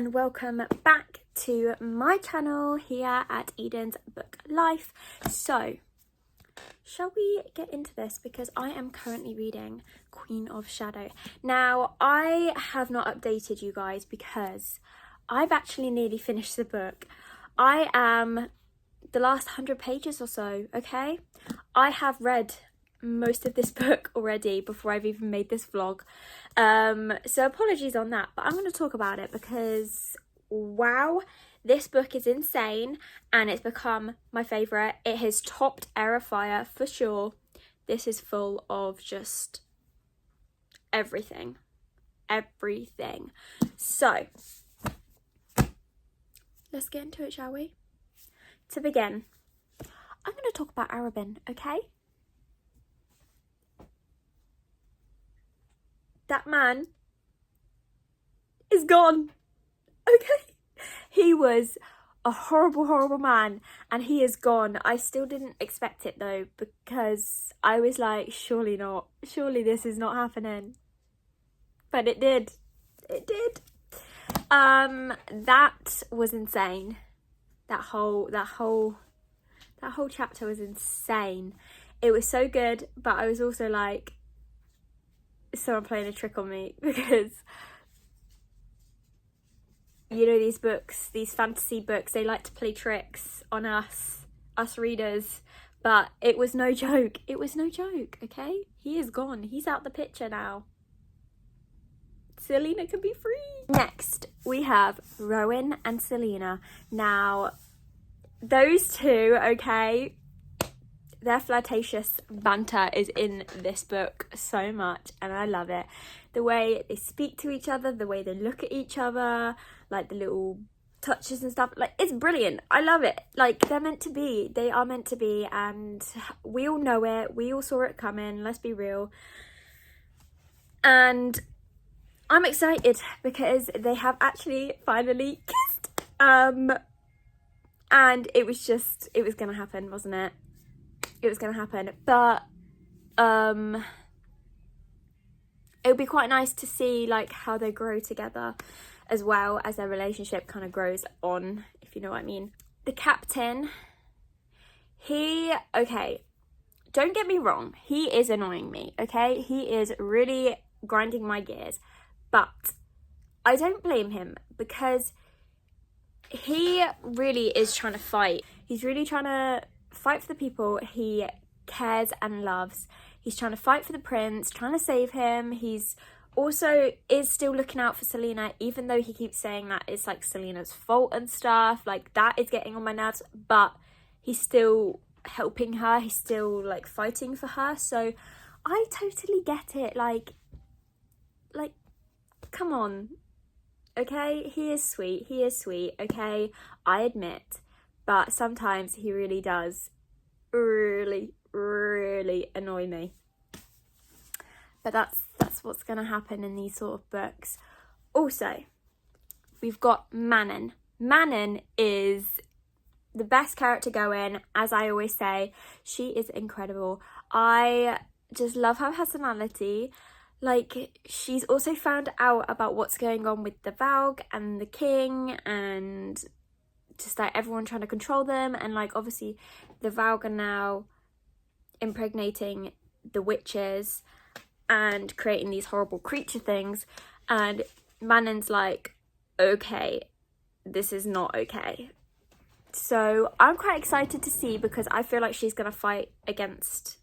and welcome back to my channel here at Eden's Book Life. So, shall we get into this? Because I am currently reading Queen of Shadow. Now, I have not updated you guys because I've actually nearly finished the book. I am the last 100 pages or so, okay? I have read most of this book already before I've even made this vlog, so apologies on that, but I'm going to talk about it because wow, this book is insane and it's become my favourite. It has topped Air of Fire for sure. This is full of just everything, so let's get into it, shall we? To begin, I'm going to talk about Arobin, okay? That man is gone, okay? He was a horrible man and he is gone. I still didn't expect it though, because I was like, surely not. Surely this is not happening. But it did. It did. That was insane. That whole chapter was insane. It was so good, but I was also like, someone playing a trick on me, because you know, these books, these fantasy books, they like to play tricks on us readers, but it was no joke. It was no joke, okay? He is gone. He's out the picture now. Selena can be free. Next, we have Rowan and Selena. Now, those two, okay, their flirtatious banter is in this book so much and I love it. The way they speak to each other, the way they look at each other, like the little touches and stuff, like it's brilliant. I love it. Like they're meant to be. They are meant to be, and we all know it. We all saw it coming, let's be real. And I'm excited because they have actually finally kissed. And it was gonna happen, wasn't it? It was going to happen, but it would be quite nice to see like how they grow together as well as their relationship kind of grows on, if you know what I mean. The captain, okay, don't get me wrong, he is annoying me, okay? He is really grinding my gears, but I don't blame him because he really is trying to fight. He's really trying to fight for the people he cares and loves. He's trying to fight for the prince, trying to save him. He's also is still looking out for Selena, even though he keeps saying that it's like Selena's fault and stuff. Like that is getting on my nerves, but he's still helping her. He's still like fighting for her. So I totally get it. Like come on, okay? He is sweet, okay? I admit. But sometimes he really does really annoy me. But that's what's going to happen in these sort of books. Also, we've got Manon. Manon is the best character going, as I always say. She is incredible. I just love her personality. Like, she's also found out about what's going on with the Valg and the king and just like everyone trying to control them, and like obviously the Valg are now impregnating the witches and creating these horrible creature things, and Manon's like, okay, this is not okay. So I'm quite excited to see, because I feel like she's gonna fight against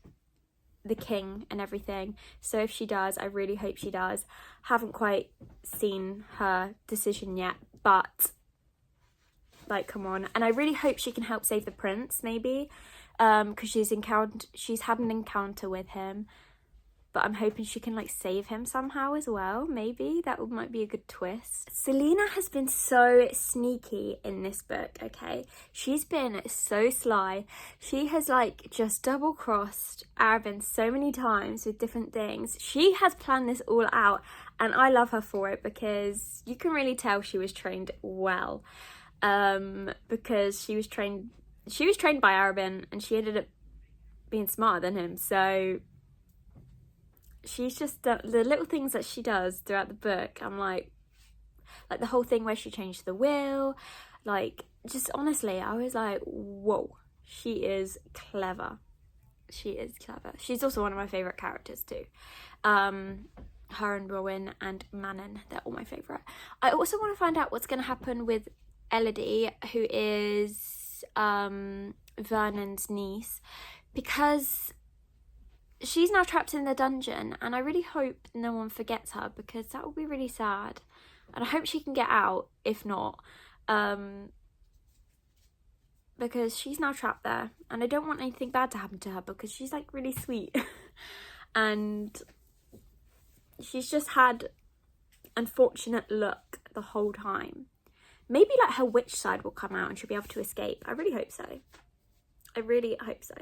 the king and everything. So if she does, I really hope she does. Haven't quite seen her decision yet, but like, come on. And I really hope she can help save the prince, maybe, because she's had an encounter with him, but I'm hoping she can like save him somehow as well. Maybe that might be a good twist. Selena has been so sneaky in this book, okay? She's been so sly. She has like just double-crossed Arobin so many times with different things. She has planned this all out, and I love her for it, because you can really tell she was trained well. Because she was trained by Arobin, and she ended up being smarter than him. So she's just the little things that she does throughout the book, I'm like, Like the whole thing where she changed the will, like, just honestly, I was like, whoa, she is clever. She is clever. She's also one of my favourite characters too. Her and Rowan and Manon, they're all my favourite. I also want to find out what's going to happen with Elodie, who is Vernon's niece, because she's now trapped in the dungeon, and I really hope no one forgets her, because that would be really sad. And I hope she can get out, if not, because she's now trapped there, and I don't want anything bad to happen to her, because she's like really sweet and she's just had unfortunate luck the whole time. Maybe like her witch side will come out and she'll be able to escape. I really hope so. I really hope so.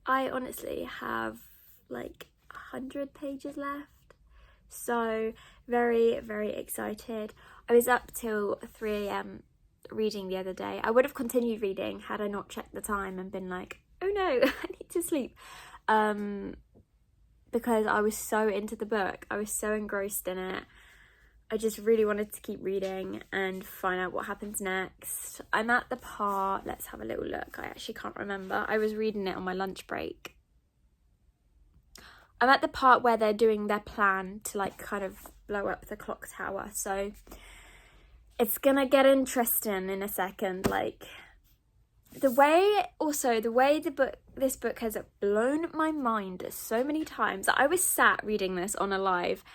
I honestly have like 100 pages left, so very, very excited. I was up till 3 a.m. reading the other day. I would have continued reading had I not checked the time and been like, oh no, I need to sleep, because I was so into the book. I was so engrossed in it. I just really wanted to keep reading and find out what happens next. I'm at the part, let's have a little look. I actually can't remember. I was reading it on my lunch break. I'm at the part where they're doing their plan to like kind of blow up the clock tower. So it's gonna get interesting in a second. Like the way this book has blown my mind so many times. I was sat reading this on a live,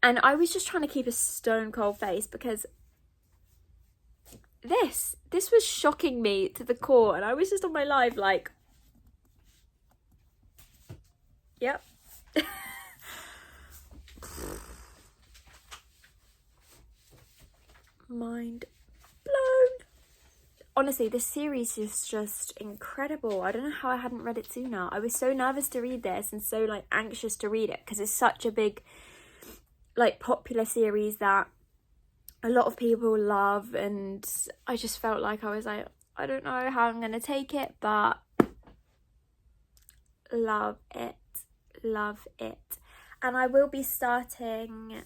and I was just trying to keep a stone cold face, because this was shocking me to the core, and I was just on my live like, yep. Mind blown. Honestly, this series is just incredible. I don't know how I hadn't read it sooner. I was so nervous to read this and so like anxious to read it, because it's such a big like popular series that a lot of people love, and I just felt like I was like, I don't know how I'm gonna take it, but love it. And I will be starting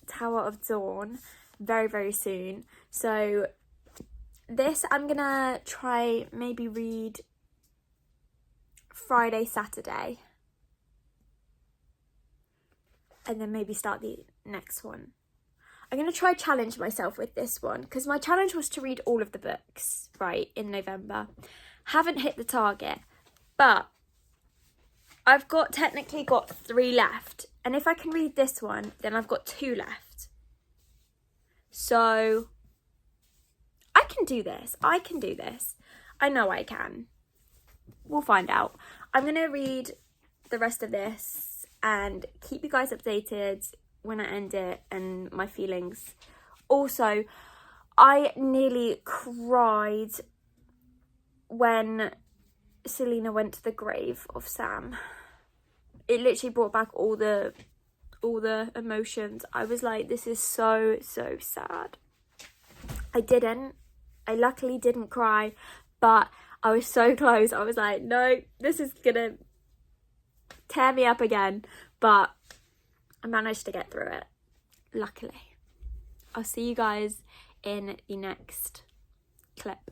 Tower of Dawn very, very soon. So this I'm gonna try maybe read Friday, Saturday, and then maybe start the next one. I'm gonna try challenge myself with this one, because my challenge was to read all of the books, right, in November. Haven't hit the target, but I've technically got 3 left, and if I can read this one, then I've got 2 left. So I can do this. I know I can. We'll find out. I'm gonna read the rest of this and keep you guys updated when I end it and my feelings. Also, I nearly cried when Selena went to the grave of Sam. It literally brought back all the emotions. I was like, this is so sad. I luckily didn't cry, but I was so close. I was like, no, this is gonna tear me up again, but I managed to get through it, luckily. I'll see you guys in the next clip.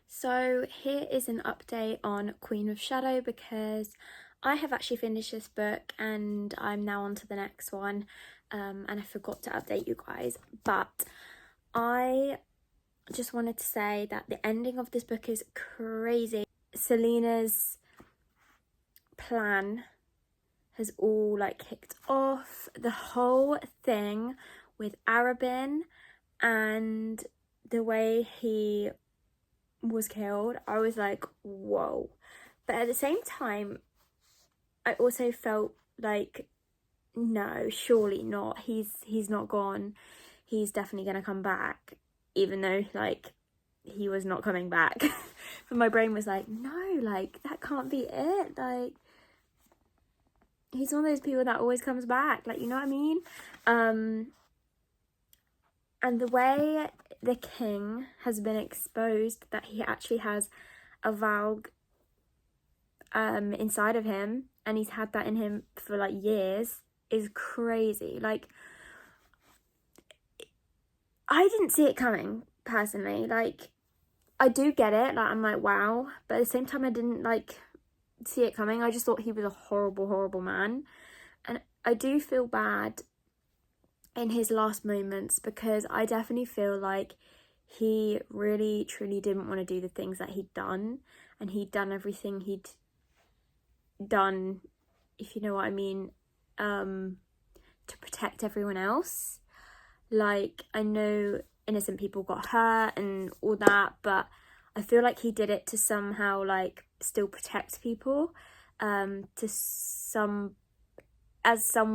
So here is an update on Queen of Shadow, because I have actually finished this book and I'm now on to the next one, and I forgot to update you guys, but I just wanted to say that the ending of this book is crazy. Selena's plan has all like kicked off. The whole thing with Arabin and the way he was killed, I was like, whoa. But at the same time, I also felt like, no, surely not. He's not gone. He's definitely gonna come back, even though like he was not coming back. But my brain was like, no, like that can't be it. Like he's one of those people that always comes back. Like, you know what I mean? And the way the king has been exposed that he actually has a Valg inside of him, and he's had that in him for like years, is crazy. Like, I didn't see it coming, personally. Like, I do get it, like, I'm like, wow, but at the same time I didn't like see it coming. I just thought he was a horrible man, and I do feel bad in his last moments, because I definitely feel like he really truly didn't want to do the things that he'd done, and he'd done everything he'd done, if you know what I mean, to protect everyone else. Like, I know innocent people got hurt and all that, but I feel like he did it to somehow like still protect people, to some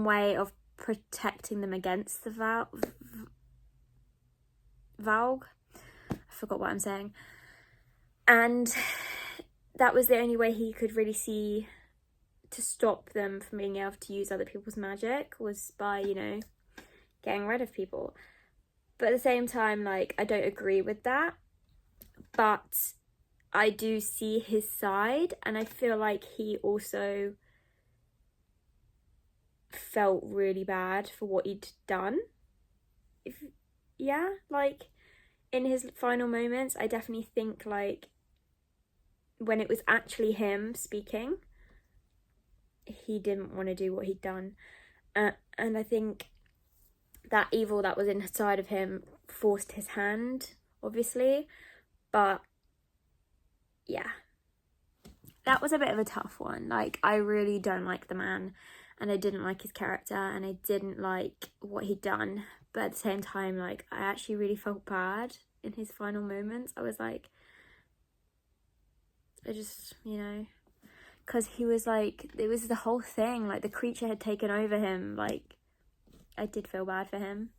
way of protecting them against the Valg. I forgot what I'm saying. And that was the only way he could really see to stop them from being able to use other people's magic, was by, you know, getting rid of people. But at the same time, like, I don't agree with that, but I do see his side, and I feel like he also felt really bad for what he'd done. Like, in his final moments, I definitely think, like, when it was actually him speaking, he didn't want to do what he'd done. And I think that evil that was inside of him forced his hand, obviously. But yeah, that was a bit of a tough one. Like, I really don't like the man, and I didn't like his character, and I didn't like what he'd done. But at the same time, like, I actually really felt bad in his final moments. I was like, I just, you know, because he was like, it was the whole thing, like, the creature had taken over him. Like, I did feel bad for him.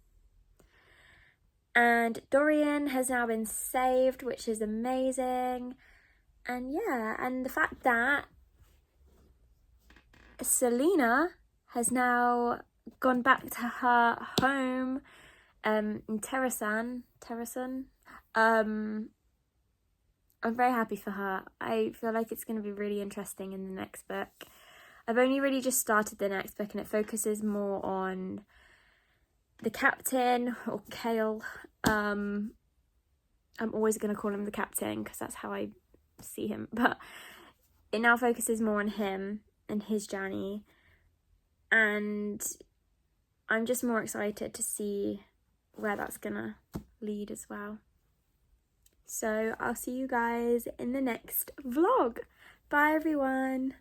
And Dorian has now been saved, which is amazing. And yeah, and the fact that Selena has now gone back to her home in Terrasan. I'm very happy for her. I feel like it's going to be really interesting in the next book. I've only really just started the next book, and it focuses more on the captain, or Kale. I'm always going to call him the captain because that's how I see him, but it now focuses more on him and his journey, and I'm just more excited to see where that's gonna lead as well. So I'll see you guys in the next vlog. Bye everyone.